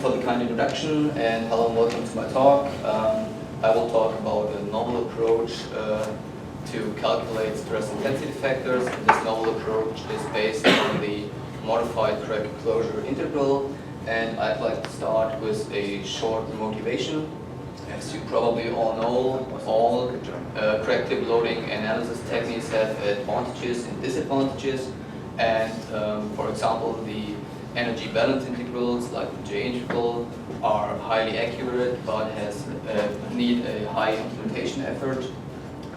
For the kind introduction, and hello and welcome to my talk. I will talk about a novel approach to calculate stress intensity factors. And this novel approach is based on the modified corrective closure integral, and I'd like to start with a short motivation. As you probably all know, all corrective loading analysis techniques have advantages and disadvantages, and for example, the energy balance integrals like the J integral are highly accurate but need a high implementation effort.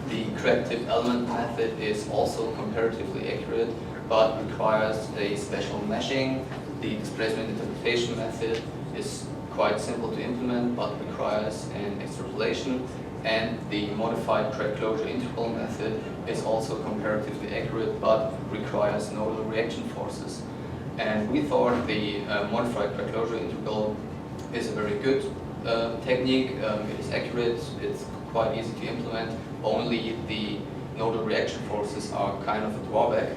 The corrective element method is also comparatively accurate but requires a special meshing. The displacement interpolation method is quite simple to implement but requires an extrapolation, and the modified corrective closure integral method is also comparatively accurate but requires nodal reaction forces. And we thought the modified corrective closure integral is a very good technique. It is accurate, it's quite easy to implement, only the nodal reaction forces are kind of a drawback.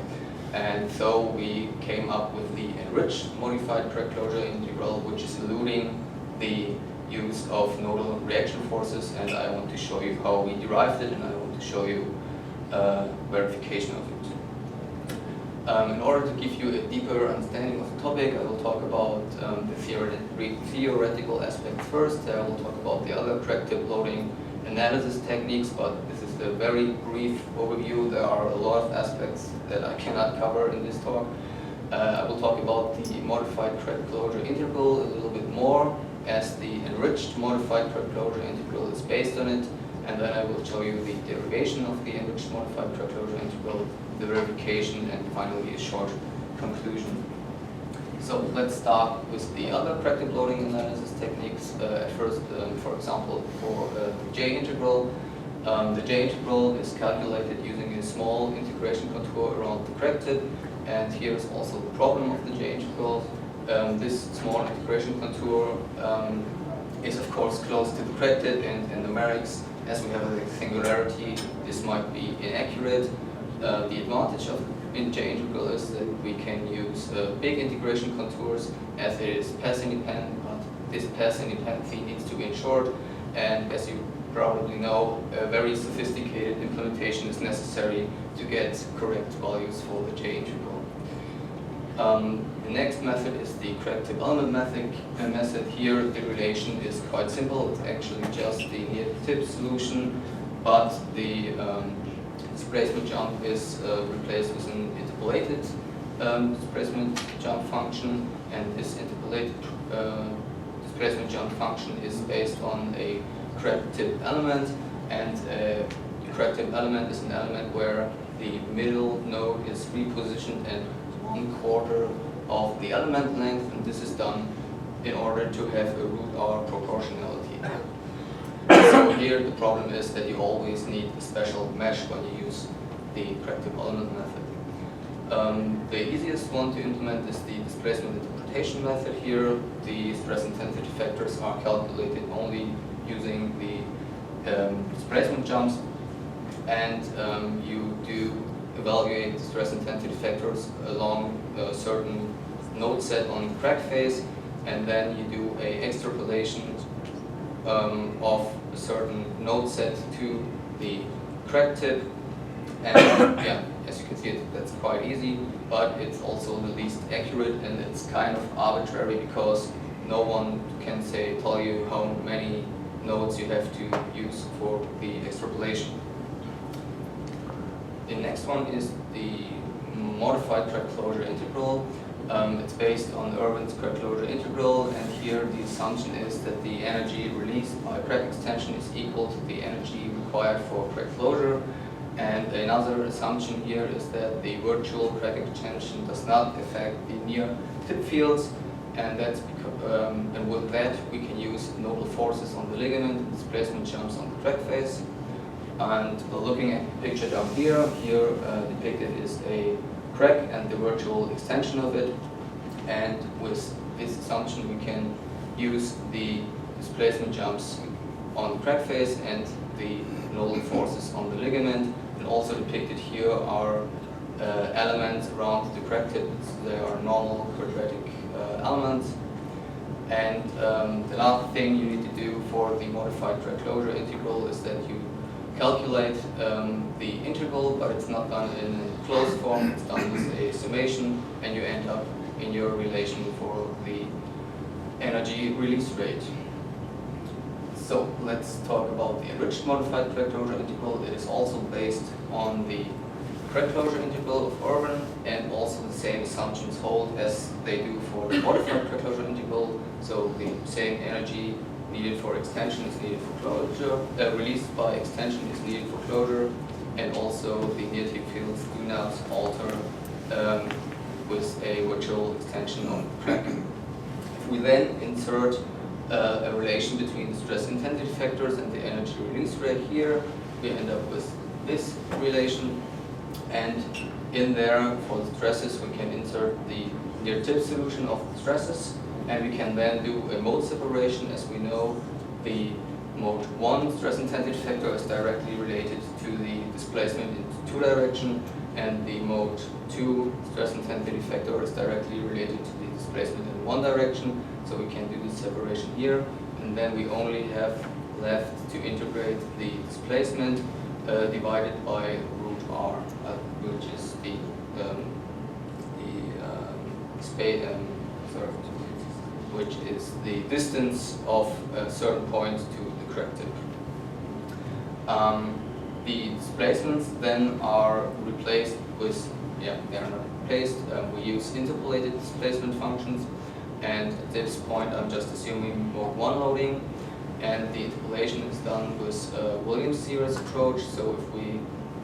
And so we came up with the enriched modified corrective closure integral, which is eluding the use of nodal reaction forces, and I want to show you how we derived it, and I want to show you verification of it. In order to give you a deeper understanding of the topic, I will talk about the theoretical aspects first. I will talk about the other corrective loading analysis techniques, but this is a very brief overview. There are a lot of aspects that I cannot cover in this talk. I will talk about the modified corrective closure integral a little bit more, as the enriched modified corrective closure integral is based on it, and then I will show you the derivation of the enriched modified corrective closure integral, the verification, and finally a short conclusion. So let's start with the other corrective loading analysis techniques. At first, for example, for the J integral. The J integral is calculated using a small integration contour around the corrective, and here is also the problem of the J integral. This small integration contour is of course close to the corrective, and in numerics, as we have a singularity, this might be inaccurate. The advantage of J integral is that we can use big integration contours, as it is path independent, but this path independency needs to be ensured, and as you probably know, a very sophisticated implementation is necessary to get correct values for the J integral. The next method is the corrective element method. Here the relation is quite simple. It's actually just the near-tip solution, but the displacement jump is replaced with an interpolated displacement jump function, and this interpolated displacement jump function is based on a corrective element, and the corrective element is an element where the middle node is repositioned at 1/4 of the element length, and this is done in order to have a root hour proportionality. So here the problem is that you always need a special mesh when you use the corrective element method. The easiest one to implement is the displacement interpolation method. Here the stress intensity factors are calculated only using the displacement jumps, and you do evaluate the stress intensity factors along a certain node set on the crack face, and then you do a extrapolation of a certain node set to the crack tip, and yeah, as you can see, that's quite easy, but it's also the least accurate, and it's kind of arbitrary because no one can tell you how many nodes you have to use for the extrapolation. The next one is the modified corrective closure integral. It's based on Irwin's corrective closure integral, and here the assumption is that the energy released by crack extension is equal to the energy required for crack closure. And another assumption here is that the virtual crack extension does not affect the near tip fields, and that's because, and with that we can use nodal forces on the ligament and displacement jumps on the crack face. And looking at the picture down here depicted is a crack and the virtual extension of it, and with this assumption we can use the displacement jumps on the crack face and the nodal forces on the ligament, and also depicted here are elements around the crack tip. They are normal quadratic elements, And the last thing you need to do for the modified crack closure integral is that you calculate the integral, but it's not done in a closed form, it's done with a summation, and you end up in your relation for the energy release rate. So let's talk about the enriched modified crack closure integral. It is also based on the crack closure integral of Irwin, and also the same assumptions hold as they do for the modified crack closure integral. So the same energy needed for extension is needed for closure, released by extension is needed for closure, and also the near-tip fields do not alter with a virtual extension on the crack. If we then insert a relation between the stress intensity factors and the energy release rate here, we end up with this relation, and in there for the stresses we can insert the near-tip solution of the stresses, and we can then do a mode separation. As we know, the mode 1 stress intensity factor is directly related to the displacement in 2 direction, and the mode 2 stress intensity factor is directly related to the displacement in 1 direction. So we can do this separation here, and then we only have left to integrate the displacement divided by root r, which is which is the distance of a certain point to the corrective. The displacements then are replaced with, they are not replaced, we use interpolated displacement functions, and at this point I'm just assuming mode 1 loading, and the interpolation is done with a Williams series approach. So if we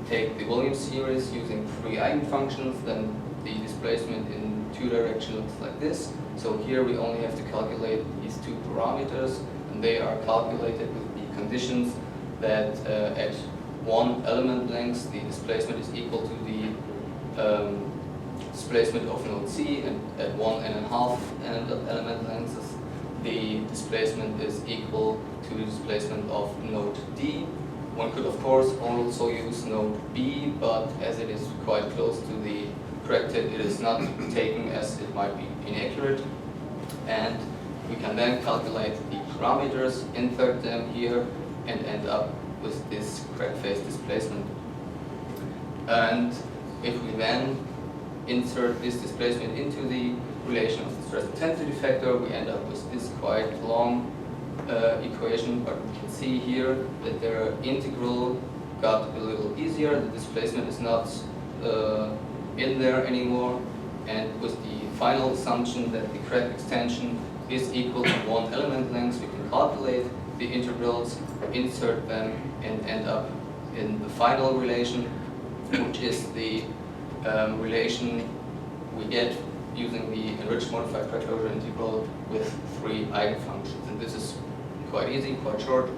take the Williams series using 3 eigenfunctions, then the displacement in 2 directions looks like this. So here we only have to calculate these 2 parameters, and they are calculated with the conditions that at 1 element length the displacement is equal to the displacement of node C, and at 1.5 element lengths the displacement is equal to the displacement of node D. One could of course also use node B, but as it is quite close to the corrected, it is not taken as it might be inaccurate, and we can then calculate the parameters, insert them here, and end up with this crack face displacement. And if we then insert this displacement into the relation of the stress intensity factor, we end up with this quite long equation, but we can see here that their integral got a little easier. The displacement is not in there anymore, and with the final assumption that the crack extension is equal to 1 element length, we can calculate the integrals, insert them, and end up in the final relation, which is the relation we get using the enriched modified crack closure integral with 3 eigenfunctions. And this is quite easy, quite short.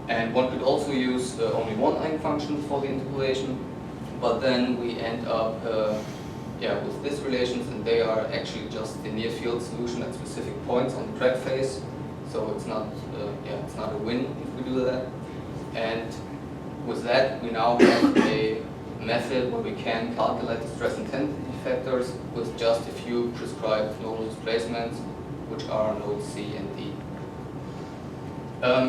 And one could also use only 1 eigenfunction for the interpolation, but then we end up with these relations, and they are actually just the near field solution at specific points on the crack face. So it's not a win if we do that. And with that, we now have a method where we can calculate the stress intensity factors with just a few prescribed nodal displacements, which are nodes C and D.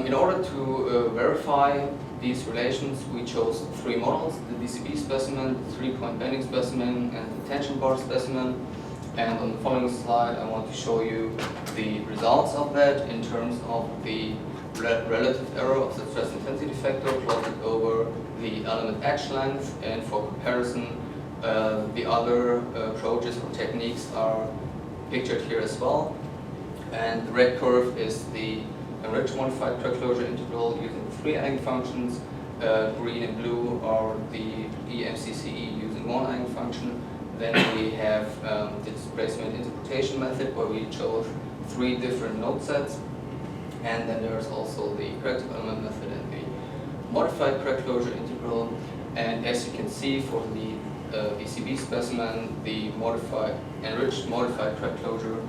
In order to verify these relations, we chose 3 models: the DCB specimen, the 3-point bending specimen, and the tension bar specimen. And on the following slide, I want to show you the results of that in terms of the relative error of the stress intensity factor plotted over the element edge length, and for comparison, the other approaches or techniques are pictured here as well. And the red curve is the enriched modified crack closure integral using 3 eigenfunctions. Green and blue are the EMCCE using 1 eigenfunction. Then we have the displacement interpretation method, where we chose 3 different node sets. And then there's also the corrective element method and the modified crack closure integral. And as you can see, for the DCB specimen, the enriched modified crack closure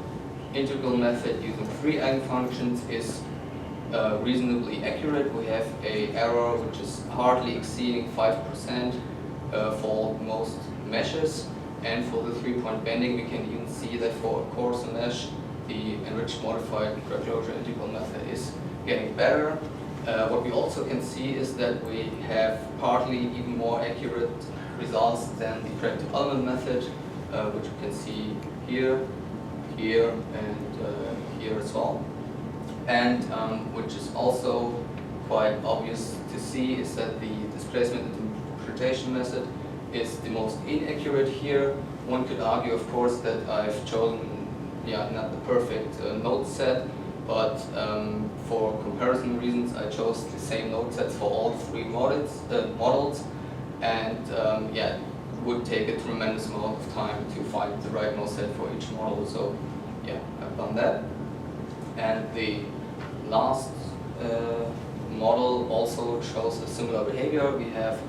integral method using 3 eigenfunctions is reasonably accurate. We have an error which is hardly exceeding 5% for most meshes. And for the 3-point bending, we can even see that for a coarser mesh, the enriched modified closure integral method is getting better. What we also can see is that we have partly even more accurate results than the corrective element method, which you can see here, here, and here as well. And which is also quite obvious to see is that the displacement interpretation method is the most inaccurate here. One could argue, of course, that I've chosen not the perfect node set, but for comparison reasons I chose the same node sets for all three models, and it would take a tremendous amount of time to find the right node set for each model, so yeah, I've done that. And the last model also shows a similar behavior. We have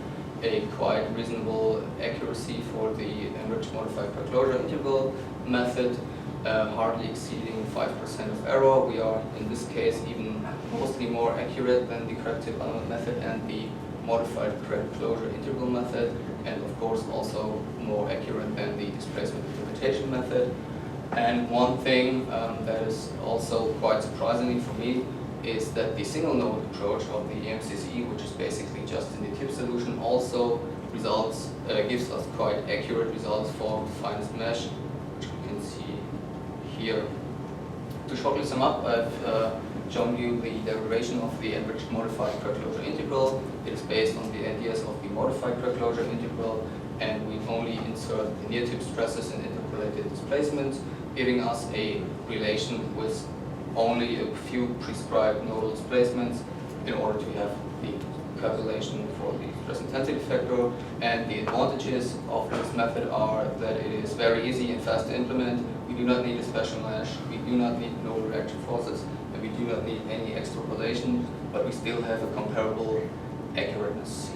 a quite reasonable accuracy for the enriched modified closure integral method, hardly exceeding 5% of error. We are, in this case, even mostly more accurate than the corrective element method and the modified closure integral method, and of course also more accurate than the displacement interpretation method. And one thing that is also quite surprisingly for me is that the single node approach of the MCCE, which is basically just in the tip solution, also gives us quite accurate results for the finest mesh, which we can see here. To shortly sum up, I've shown you the derivation of the enriched modified closure integral. It is based on the ideas of the modified closure integral, and we only insert the near tip stresses and interpolated displacements, giving us a relation with only a few prescribed nodal displacements in order to have the calculation for the stress intensity factor. And the advantages of this method are that it is very easy and fast to implement. We do not need a special mesh, we do not need nodal reaction forces, and we do not need any extrapolation, but we still have a comparable accurateness.